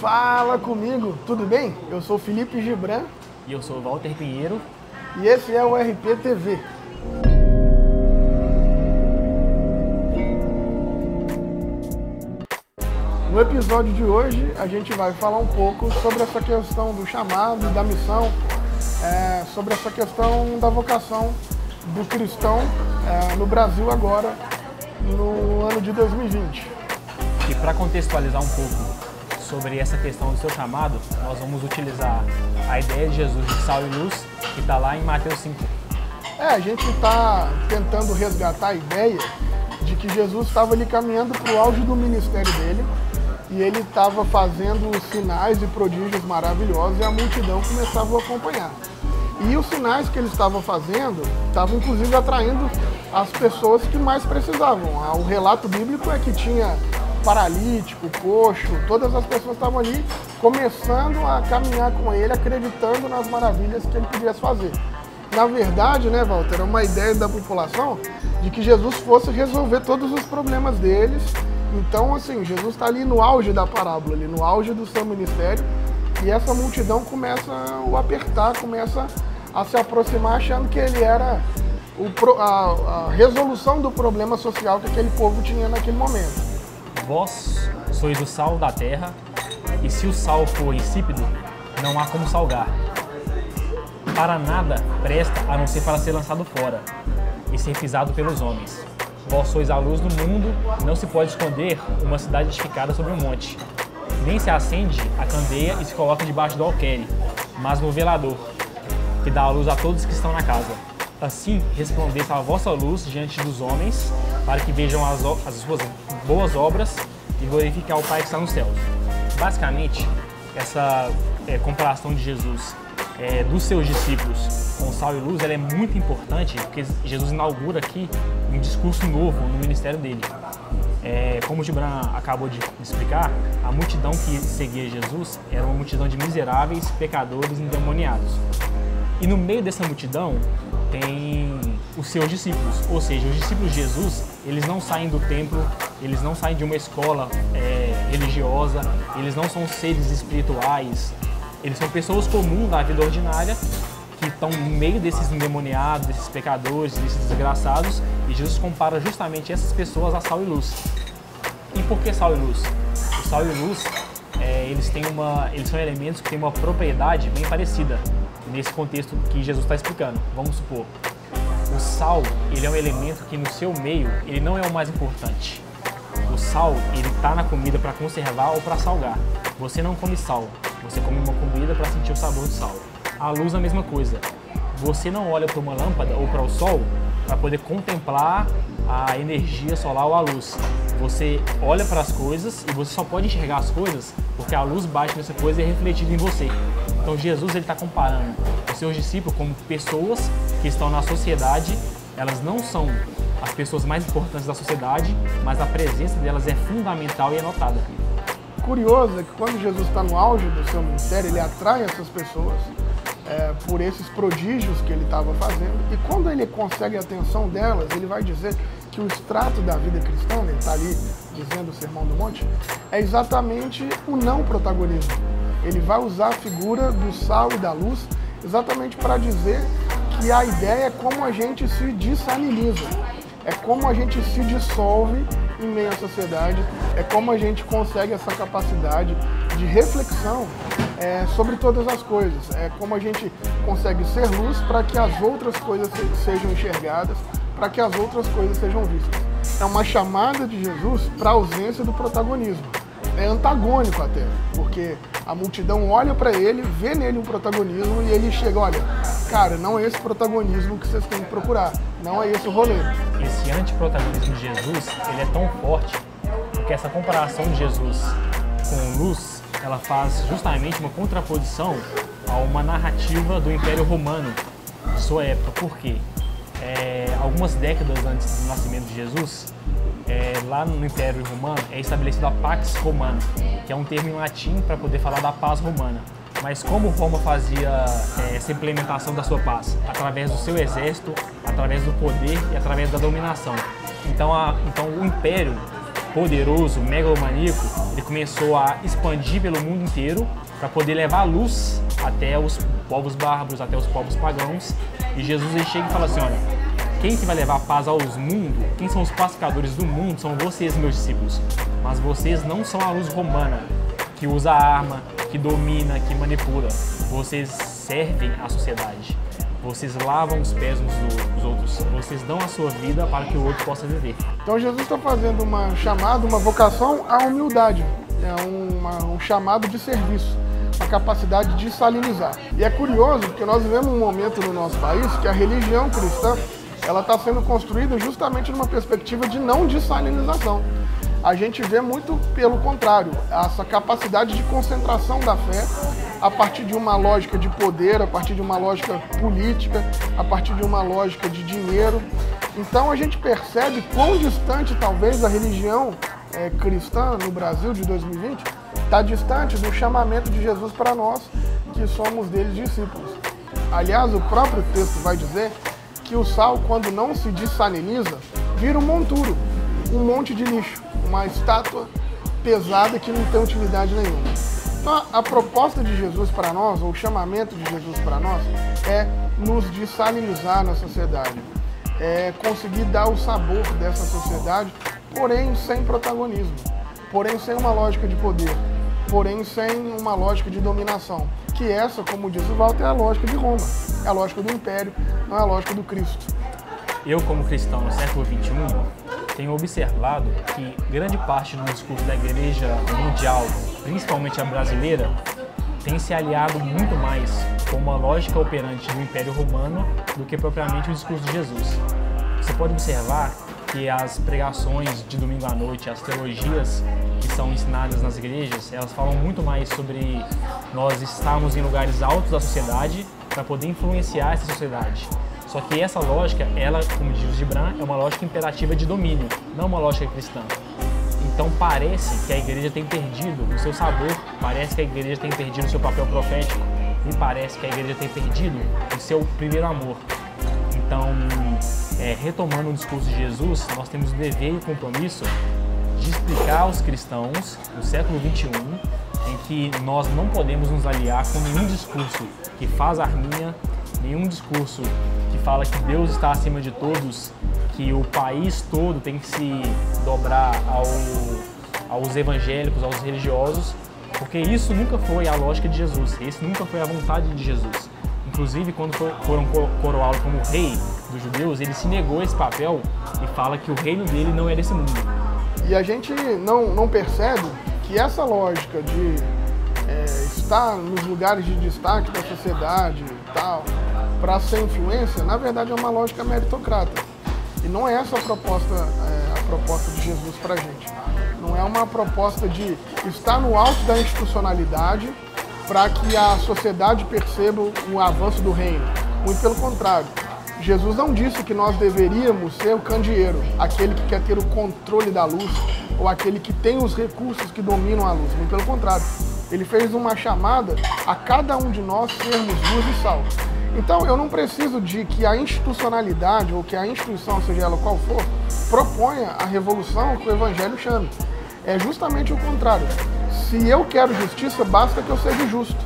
Fala comigo, tudo bem? Eu sou Felipe Gibran. E eu sou Walter Pinheiro. E esse é o RP TV. No episódio de hoje, a gente vai falar um pouco sobre essa questão do chamado, da missão, sobre essa questão da vocação do cristão no Brasil agora, no ano de 2020. E para contextualizar um pouco sobre essa questão do seu chamado, nós vamos utilizar a ideia de Jesus de sal e luz, que está lá em Mateus 5. A gente está tentando resgatar a ideia de que Jesus estava ali caminhando para o auge do ministério dele, e ele estava fazendo sinais e prodígios maravilhosos e a multidão começava a acompanhar. E os sinais que ele estava fazendo estavam inclusive atraindo as pessoas que mais precisavam. O relato bíblico é que tinha paralítico, coxo, todas as pessoas estavam ali começando a caminhar com ele, acreditando nas maravilhas que ele podia fazer. Na verdade, né, Walter, é uma ideia da população de que Jesus fosse resolver todos os problemas deles. Então, assim, Jesus está ali no auge da parábola, ali no auge do seu ministério, e essa multidão começa a o apertar, começa a se aproximar, achando que ele era a resolução do problema social que aquele povo tinha naquele momento. Vós sois o sal da terra, e se o sal for insípido, não há como salgar. Para nada presta a não ser para ser lançado fora e ser pisado pelos homens. Vós sois a luz do mundo, não se pode esconder uma cidade edificada sobre um monte. Nem se acende a candeia e se coloca debaixo do alqueire, mas no velador, que dá a luz a todos que estão na casa. Assim resplandeça a vossa luz diante dos homens, para que vejam as suas boas obras e glorificar o Pai que está nos céus. Basicamente, essa comparação de Jesus dos seus discípulos com sal e luz, ela é muito importante, porque Jesus inaugura aqui um discurso novo no ministério dele. Como o Gibran acabou de explicar, a multidão que seguia Jesus era uma multidão de miseráveis, pecadores, endemoniados. E no meio dessa multidão tem os seus discípulos, ou seja, os discípulos de Jesus, eles não saem do templo, eles não saem de uma escola religiosa, eles não são seres espirituais, eles são pessoas comuns da vida ordinária que estão no meio desses endemoniados, desses pecadores, desses desgraçados, e Jesus compara justamente essas pessoas a sal e luz. E por que sal e luz? O sal e luz, eles são elementos que têm uma propriedade bem parecida nesse contexto que Jesus está explicando. Vamos supor, o sal, ele é um elemento que no seu meio, ele não é o mais importante. O sal, ele está na comida para conservar ou para salgar. Você não come sal, você come uma comida para sentir o sabor do sal. A luz é a mesma coisa. Você não olha para uma lâmpada ou para o sol para poder contemplar a energia solar ou a luz. Você olha para as coisas e você só pode enxergar as coisas porque a luz bate nessa coisa e é refletida em você. Então Jesus está comparando os seus discípulos como pessoas que estão na sociedade. Elas não são as pessoas mais importantes da sociedade, mas a presença delas é fundamental e é notada. Curioso é que quando Jesus está no auge do seu ministério, ele atrai essas pessoas por esses prodígios que ele estava fazendo, e quando ele consegue a atenção delas, ele vai dizer que o extrato da vida cristã, ele está ali dizendo o Sermão do Monte, é exatamente o não protagonismo. Ele vai usar a figura do sal e da luz exatamente para dizer que a ideia é como a gente se desaniliza, é como a gente se dissolve em meio à sociedade, é como a gente consegue essa capacidade de reflexão sobre todas as coisas, é como a gente consegue ser luz para que as outras coisas sejam enxergadas, para que as outras coisas sejam vistas. É uma chamada de Jesus para a ausência do protagonismo. É antagônico até, porque a multidão olha para ele, vê nele um protagonismo e ele chega, olha, cara, não é esse protagonismo que vocês têm que procurar, não é esse o rolê. Esse antiprotagonismo de Jesus, ele é tão forte porque essa comparação de Jesus com luz, ela faz justamente uma contraposição a uma narrativa do Império Romano de sua época. Por quê? Algumas décadas antes do nascimento de Jesus, lá no Império Romano é estabelecida a Pax Romana, que é um termo em latim para poder falar da paz romana. Mas como Roma fazia essa implementação da sua paz? Através do seu exército, através do poder e através da dominação. Então o Império poderoso, megalomaníaco, ele começou a expandir pelo mundo inteiro para poder levar a luz até os povos bárbaros, até os povos pagãos. E Jesus ele chega e fala assim, olha, quem que vai levar a paz aos mundos, quem são os pacificadores do mundo, são vocês, meus discípulos. Mas vocês não são a luz romana, que usa arma, que domina, que manipula. Vocês servem à sociedade. Vocês lavam os pés uns dos outros. Vocês dão a sua vida para que o outro possa viver. Então Jesus está fazendo uma chamada, uma vocação à humildade. É um chamado de serviço, uma capacidade de salinizar. E é curioso porque nós vivemos um momento no nosso país que a religião cristã ela está sendo construída justamente numa perspectiva de não dessalinização. A gente vê muito pelo contrário, essa capacidade de concentração da fé a partir de uma lógica de poder, a partir de uma lógica política, a partir de uma lógica de dinheiro. Então a gente percebe quão distante talvez a religião cristã no Brasil de 2020 está distante do chamamento de Jesus para nós que somos deles discípulos. Aliás, o próprio texto vai dizer que o sal, quando não se dessaliniza, vira um monturo, um monte de lixo, uma estátua pesada que não tem utilidade nenhuma. Então, a proposta de Jesus para nós, ou o chamamento de Jesus para nós, é nos dessalinizar na sociedade, é conseguir dar o sabor dessa sociedade, porém sem protagonismo, porém sem uma lógica de poder, porém sem uma lógica de dominação. Que essa, como diz o Walter, é a lógica de Roma, é a lógica do Império, não é a lógica do Cristo. Eu, como cristão no século XXI, tenho observado que grande parte do discurso da igreja mundial, principalmente a brasileira, tem se aliado muito mais com uma lógica operante do Império Romano do que propriamente o discurso de Jesus. Você pode observar que as pregações de domingo à noite, as teologias que são ensinadas nas igrejas, elas falam muito mais sobre nós estarmos em lugares altos da sociedade para poder influenciar essa sociedade. Só que essa lógica, ela, como diz o Gibran, é uma lógica imperativa de domínio, não uma lógica cristã. Então parece que a igreja tem perdido o seu sabor, parece que a igreja tem perdido o seu papel profético e parece que a igreja tem perdido o seu primeiro amor. Então, retomando o discurso de Jesus, nós temos o dever e o compromisso de explicar aos cristãos no século XXI em que nós não podemos nos aliar com nenhum discurso que faz arminha, nenhum discurso que fala que Deus está acima de todos, que o país todo tem que se dobrar aos evangélicos, aos religiosos, porque isso nunca foi a lógica de Jesus, isso nunca foi a vontade de Jesus. Inclusive, quando foram coroá-lo como rei dos judeus, ele se negou esse papel e fala que o reino dele não é desse mundo. E a gente não percebe que essa lógica de estar nos lugares de destaque da sociedade e tal, para ser influência, na verdade é uma lógica meritocrata. E não é essa a proposta de Jesus para a gente. Não é uma proposta de estar no alto da institucionalidade para que a sociedade perceba o avanço do reino. Muito pelo contrário. Jesus não disse que nós deveríamos ser o candeeiro, aquele que quer ter o controle da luz, ou aquele que tem os recursos que dominam a luz. Muito pelo contrário. Ele fez uma chamada a cada um de nós sermos luz e sal. Então, eu não preciso de que a institucionalidade, ou que a instituição, seja ela qual for, proponha a revolução que o Evangelho chama. É justamente o contrário. Se eu quero justiça, basta que eu seja justo.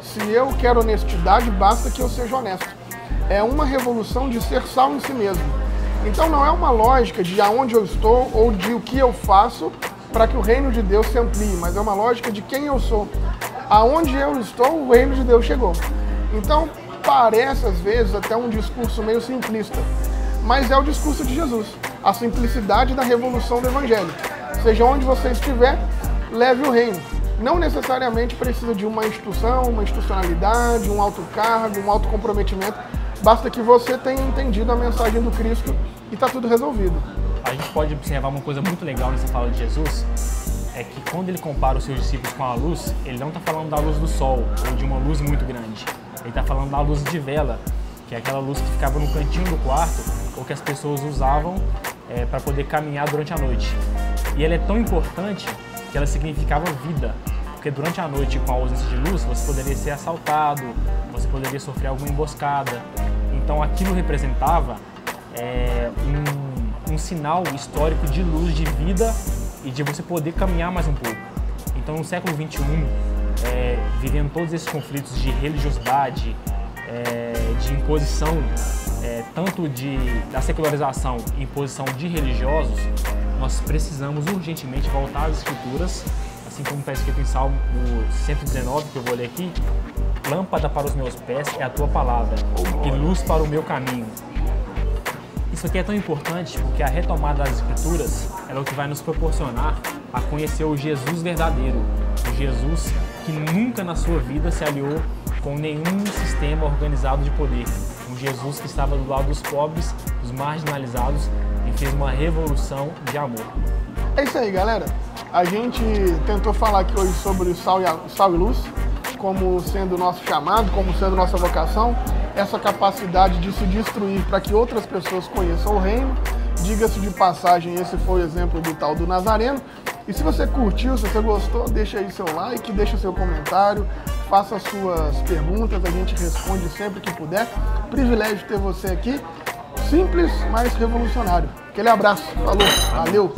Se eu quero honestidade, basta que eu seja honesto. É uma revolução de ser sal em si mesmo. Então, não é uma lógica de aonde eu estou ou de o que eu faço para que o reino de Deus se amplie, mas é uma lógica de quem eu sou. Aonde eu estou, o reino de Deus chegou. Então, parece às vezes até um discurso meio simplista, mas é o discurso de Jesus, a simplicidade da revolução do Evangelho. Seja onde você estiver, leve o reino. Não necessariamente precisa de uma instituição, uma institucionalidade, um alto cargo, um alto comprometimento. Basta que você tenha entendido a mensagem do Cristo e está tudo resolvido. A gente pode observar uma coisa muito legal nessa fala de Jesus, é que quando ele compara os seus discípulos com a luz, ele não está falando da luz do sol ou de uma luz muito grande. Ele está falando da luz de vela, que é aquela luz que ficava no cantinho do quarto ou que as pessoas usavam para poder caminhar durante a noite. E ela é tão importante que ela significava vida, porque durante a noite, com a ausência de luz, você poderia ser assaltado, você poderia sofrer alguma emboscada. Então aquilo representava um sinal histórico de luz, de vida e de você poder caminhar mais um pouco. Então, no século XXI, vivendo todos esses conflitos de religiosidade, de imposição, tanto da secularização e imposição de religiosos, nós precisamos urgentemente voltar às Escrituras, assim como está escrito em Salmo 119, que eu vou ler aqui: lâmpada para os meus pés é a tua palavra e luz para o meu caminho. Isso aqui é tão importante porque a retomada das Escrituras é o que vai nos proporcionar a conhecer o Jesus verdadeiro, o Jesus que nunca na sua vida se aliou com nenhum sistema organizado de poder, um Jesus que estava do lado dos pobres, dos marginalizados e fez uma revolução de amor. É isso aí, galera. A gente tentou falar aqui hoje sobre o sal e luz, como sendo o nosso chamado, como sendo nossa vocação, essa capacidade de se destruir para que outras pessoas conheçam o reino. Diga-se de passagem, esse foi o exemplo do tal do Nazareno. E se você curtiu, se você gostou, deixa aí seu like, deixa seu comentário, faça suas perguntas, a gente responde sempre que puder. Privilégio ter você aqui, simples, mas revolucionário. Aquele abraço, falou, valeu!